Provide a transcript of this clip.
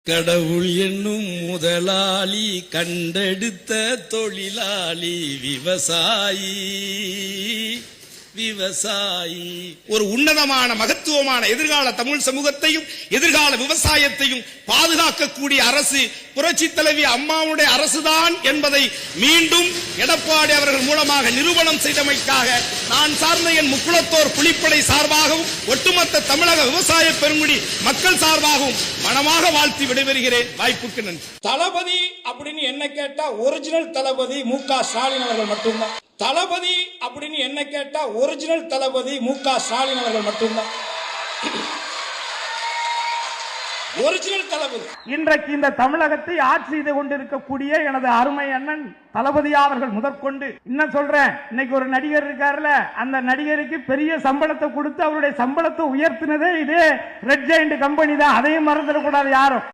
கடவுள் என்னும் முதலாளி கண்டெடுத்த தொழிலாளி விவசாயி விவசாயி. ஒரு உன்னதமான மகத்துவமான எதிர்கால தமிழ் சமூகத்தையும் எதிர்கால விவசாயத்தையும் பாதுகாக்கக்கூடிய அரசு புரட்சி தலைவி அம்மாவுடைய அரசுதான் என்பதை மீண்டும் எடப்பாடி அவர்கள் மூலமாக நிரூபணம் செய்தமைக்காக நான் சார்ந்த என் முக்குளத்தோர் புலிப்படை சார்பாகவும் ஒட்டுமொத்த தமிழக விவசாய பெருங்குடி மக்கள் சார்பாகவும் மனமாக வாழ்த்தி விடைபெறுகிறேன். வாய்ப்புக்கு நன்றி. தளபதி அப்படின்னு என்ன கேட்டா ஒரிஜினல் தளபதி மு.க. ஸ்டாலின் அவர்கள் மட்டும்தான். தளபதி அப்படின்னு என்ன கேட்டா ஒரிஜினல் தளபதி மு.க. ஸ்டாலின் அவர்கள் மட்டும்தான். ஒரிஜினல் தளபதி. இன்றைக்கு இந்த தமிழகத்தை ஆட்சி செய்து கொண்டிருக்கக்கூடிய எனது அருமை அண்ணன் தளபதி அவர்கள் முதற்கொண்டு இன்னும் சொல்றேன், இன்னைக்கு ஒரு நடிகர் இருக்காருல்ல, அந்த நடிகருக்கு பெரிய சம்பளத்தை கொடுத்து அவருடைய சம்பளத்தை உயர்த்தினதே இதே ரெட் ஜெயண்ட் கம்பெனி தான். அதையும் மறந்துடக்கூடாது யாரும்.